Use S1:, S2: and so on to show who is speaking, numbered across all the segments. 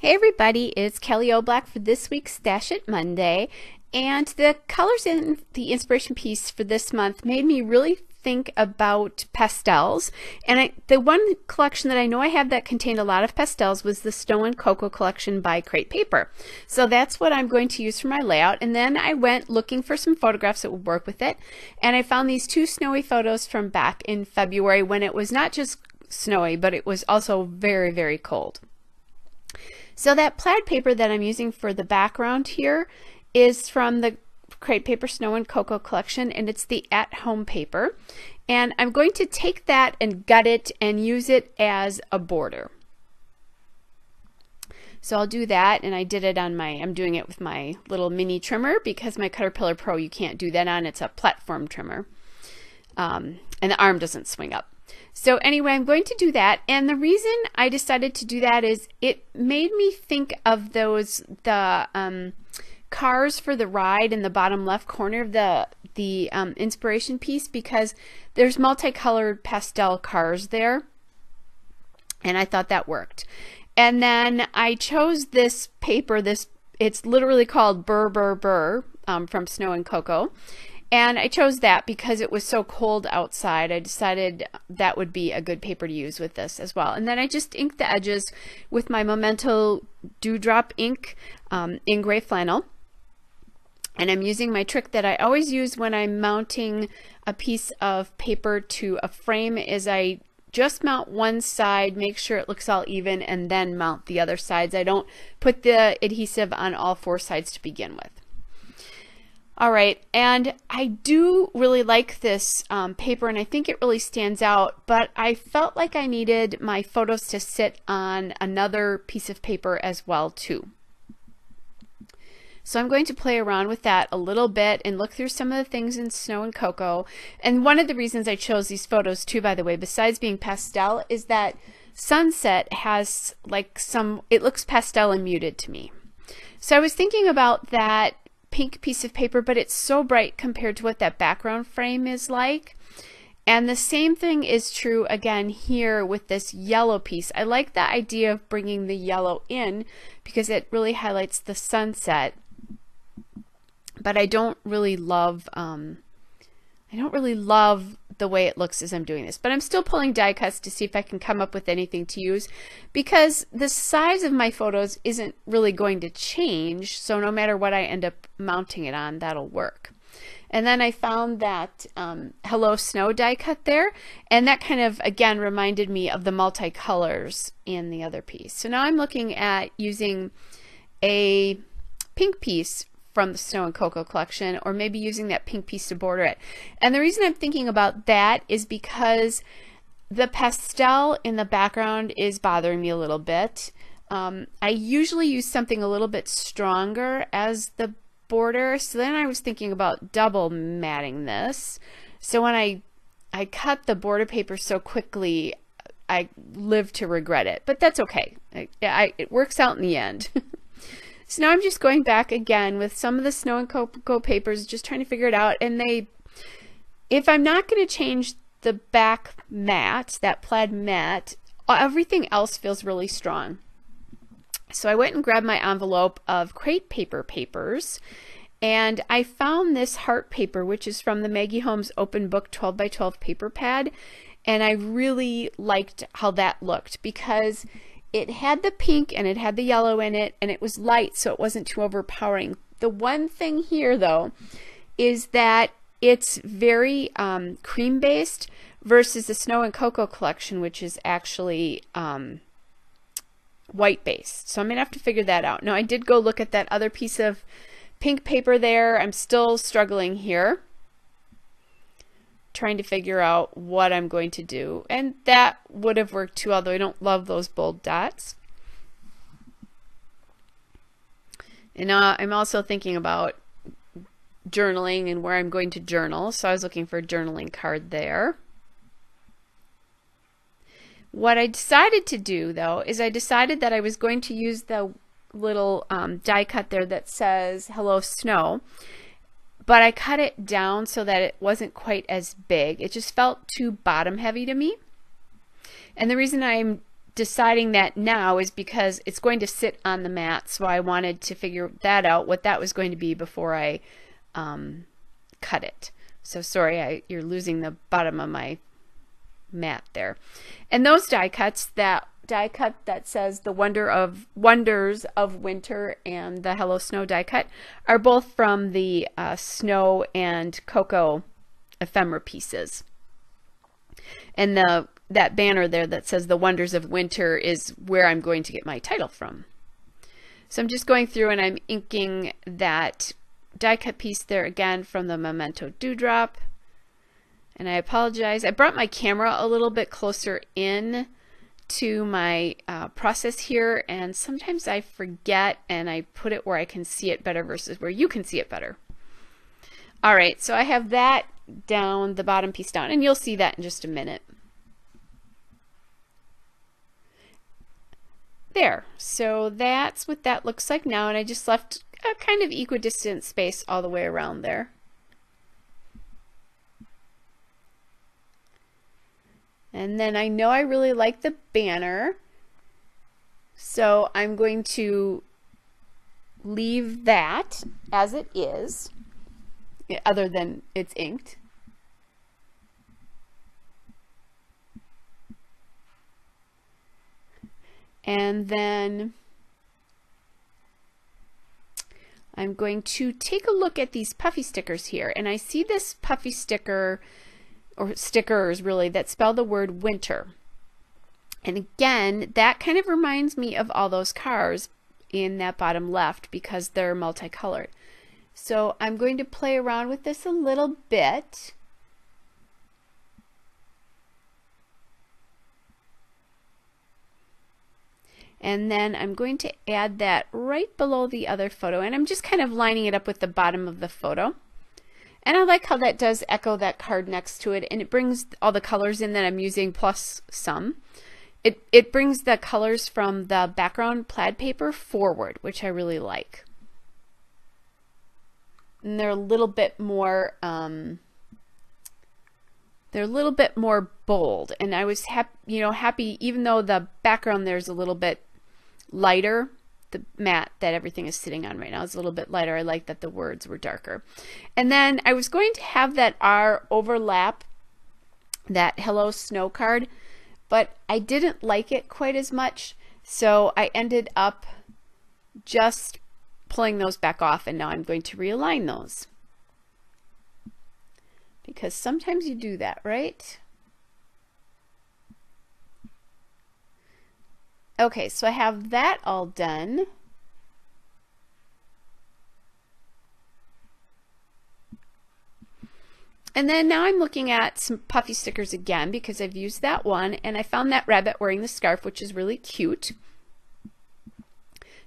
S1: Hey everybody, it's Kelly O'Black for this week's Stash It Monday, and the colors in the inspiration piece for this month made me really think about pastels. And the one collection that I know I have that contained a lot of pastels was the Snow and Cocoa collection by Crate Paper. So that's what I'm going to use for my layout. And then I went looking for some photographs that would work with it, and I found these two snowy photos from back in February when it was not just snowy, but it was also very, very cold. So that plaid paper that I'm using for the background here is from the Crate Paper Snow and Cocoa collection, and it's the at-home paper. And I'm going to take that and gut it and use it as a border. So I'll do that, and I did it on I'm doing it with my little mini trimmer because my Caterpillar Pro you can't do that on. It's a platform trimmer. And the arm doesn't swing up. So anyway, I'm going to do that, and the reason I decided to do that is it made me think of the cars for the ride in the bottom left corner of the inspiration piece, because there's multicolored pastel cars there, and I thought that worked. And then I chose this paper. It's literally called Burr Burr Burr from Snow and Cocoa. And I chose that because it was so cold outside. I decided that would be a good paper to use with this as well. And then I just inked the edges with my Memento Dewdrop ink in gray flannel. And I'm using my trick that I always use when I'm mounting a piece of paper to a frame is I just mount one side, make sure it looks all even, and then mount the other sides. I don't put the adhesive on all four sides to begin with. All right, and I do really like this paper, and I think it really stands out, but I felt like I needed my photos to sit on another piece of paper as well too. So I'm going to play around with that a little bit and look through some of the things in Snow and Cocoa. And one of the reasons I chose these photos too, by the way, besides being pastel, is that Sunset has like it looks pastel and muted to me. So I was thinking about that pink piece of paper, but it's so bright compared to what that background frame is like. And the same thing is true again here with this yellow piece. I like the idea of bringing the yellow in because it really highlights the sunset, but I don't really love the way it looks as I'm doing this. But I'm still pulling die cuts to see if I can come up with anything to use, because the size of my photos isn't really going to change, so no matter what I end up mounting it on, that'll work. And then I found that Hello Snow die cut there, and that kind of again reminded me of the multicolors in the other piece. So now I'm looking at using a pink piece from the Snow and Cocoa collection, or maybe using that pink piece to border it. And the reason I'm thinking about that is because the pastel in the background is bothering me a little bit. I usually use something a little bit stronger as the border, so then I was thinking about double matting this. So when I cut the border paper so quickly, I live to regret it, but that's okay. It works out in the end. So now I'm just going back again with some of the Snow and Cocoa papers, just trying to figure it out. And if I'm not going to change the back mat, that plaid mat, everything else feels really strong. So I went and grabbed my envelope of Crate Paper papers, and I found this heart paper, which is from the Maggie Holmes Open Book 12 by 12 paper pad. And I really liked how that looked because it had the pink and it had the yellow in it, and it was light, so it wasn't too overpowering. The one thing here though is that it's very cream based versus the Snow and Cocoa collection, which is actually white based. So I'm gonna have to figure that out. Now I did go look at that other piece of pink paper there. I'm still struggling here, trying to figure out what I'm going to do, and that would have worked too, although I don't love those bold dots. And I'm also thinking about journaling and where I'm going to journal, so I was looking for a journaling card there. What I decided to do though is I decided that I was going to use the little die cut there that says Hello Snow, but I cut it down so that it wasn't quite as big. It just felt too bottom heavy to me. And the reason I'm deciding that now is because it's going to sit on the mat, so I wanted to figure that out, what that was going to be before I cut it. So sorry, you're losing the bottom of my mat there. And those die cuts, that die cut that says the Wonders of Winter and the Hello Snow die cut, are both from the Snow and Cocoa ephemera pieces. And that banner there that says the Wonders of Winter is where I'm going to get my title from. So I'm just going through and I'm inking that die cut piece there again from the Memento Dewdrop. And I apologize, I brought my camera a little bit closer in to my process here, and sometimes I forget and I put it where I can see it better versus where you can see it better. All right, so I have that down, the bottom piece down, and you'll see that in just a minute. There, so that's what that looks like now, and I just left a kind of equidistant space all the way around there. And then I know I really like the banner, so I'm going to leave that as it is, other than it's inked. And then I'm going to take a look at these puffy stickers here, and I see this puffy sticker, or stickers really, that spell the word winter. And again, that kind of reminds me of all those cars in that bottom left because they're multicolored. So I'm going to play around with this a little bit. And then I'm going to add that right below the other photo, and I'm just kind of lining it up with the bottom of the photo. And I like how that does echo that card next to it, and it brings all the colors in that I'm using plus some. It brings the colors from the background plaid paper forward, which I really like. And they're a little bit more bold, and I was happy, even though the background there's a little bit lighter. The mat that everything is sitting on right now is a little bit lighter. I like that the words were darker. And then I was going to have that R overlap that Hello Snow card, but I didn't like it quite as much, so I ended up just pulling those back off, and now I'm going to realign those. Because sometimes you do that, right? Okay, so I have that all done. And then now I'm looking at some puffy stickers again because I've used that one, and I found that rabbit wearing the scarf, which is really cute.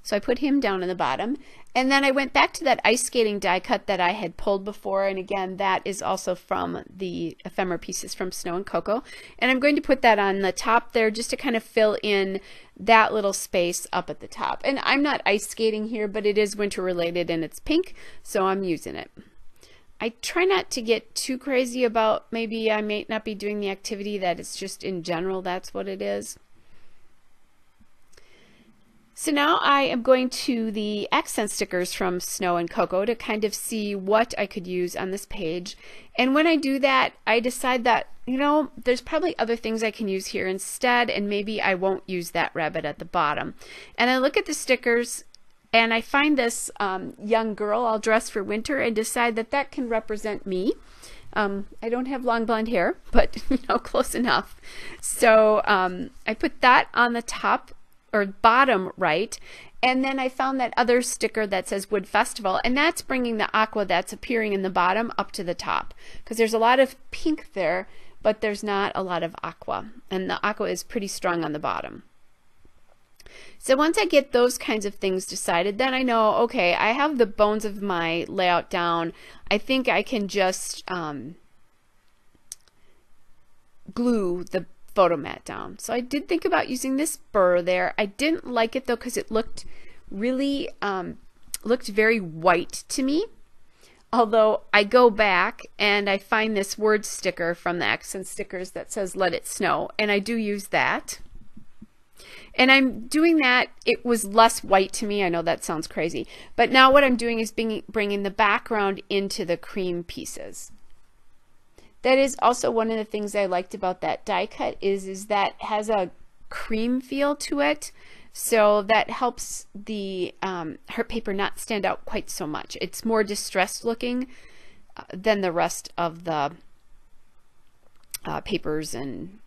S1: So I put him down in the bottom. And then I went back to that ice skating die cut that I had pulled before, and again, that is also from the ephemera pieces from Snow and Cocoa. And I'm going to put that on the top there just to kind of fill in that little space up at the top. And I'm not ice skating here, but it is winter related and it's pink, so I'm using it. I try not to get too crazy about maybe I may not be doing the activity, that it's just in general that's what it is. So now I am going to the accent stickers from Snow and Cocoa to kind of see what I could use on this page. And when I do that, I decide that, you know, there's probably other things I can use here instead, and maybe I won't use that rabbit at the bottom. And I look at the stickers and I find this young girl all dressed for winter and decide that that can represent me. I don't have long blonde hair, but you know, close enough. So I put that on the top or bottom right, and then I found that other sticker that says Wood Festival, and that's bringing the aqua that's appearing in the bottom up to the top, because there's a lot of pink there, but there's not a lot of aqua, and the aqua is pretty strong on the bottom. So once I get those kinds of things decided, then I know, okay, I have the bones of my layout down. I think I can just glue the photo mat down. So I did think about using this burr there. I didn't like it though because it looked really looked very white to me. Although I go back and I find this word sticker from the accent stickers that says Let It Snow, and I do use that. And I'm doing that. It was less white to me. I know that sounds crazy. But now what I'm doing is bringing the background into the cream pieces. That is also one of the things I liked about that die cut is that it has a cream feel to it. So that helps the heart paper not stand out quite so much. It's more distressed looking than the rest of the papers and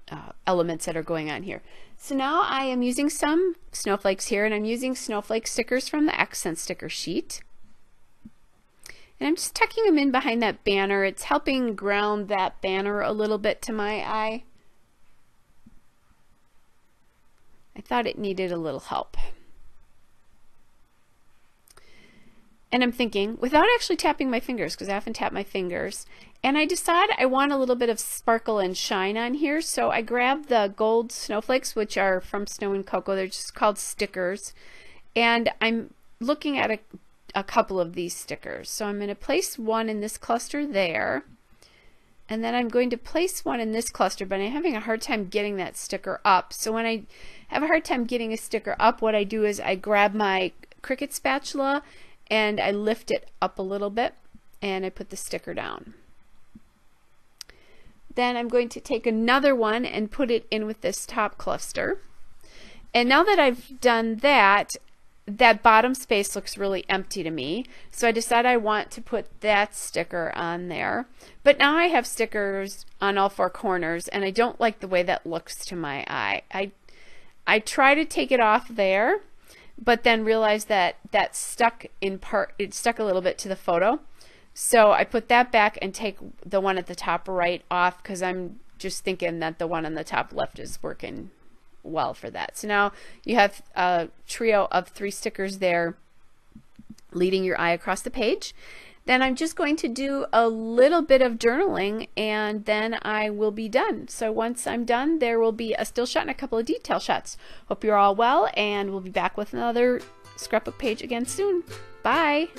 S1: elements that are going on here. So now I am using some snowflakes here, and I'm using snowflake stickers from the accent sticker sheet. And I'm just tucking them in behind that banner. It's helping ground that banner a little bit to my eye. I thought it needed a little help. And I'm thinking, without actually tapping my fingers, because I often tap my fingers, and I decide I want a little bit of sparkle and shine on here, so I grab the gold snowflakes, which are from Snow and Cocoa. They're just called stickers, and I'm looking at a couple of these stickers. So I'm going to place one in this cluster there, and then I'm going to place one in this cluster, but I'm having a hard time getting that sticker up. So when I have a hard time getting a sticker up, what I do is I grab my Cricut spatula and I lift it up a little bit and I put the sticker down. Then I'm going to take another one and put it in with this top cluster. And now that I've done that, that bottom space looks really empty to me. So I decided I want to put that sticker on there. But now I have stickers on all four corners and I don't like the way that looks to my eye. I try to take it off there, but then realized that that stuck in part, it stuck a little bit to the photo. So I put that back and take the one at the top right off because I'm just thinking that the one on the top left is working well for that. So now you have a trio of 3 stickers there leading your eye across the page. Then I'm just going to do a little bit of journaling and then I will be done. So once I'm done, there will be a still shot and a couple of detail shots. Hope you're all well, and we'll be back with another scrapbook page again soon. Bye!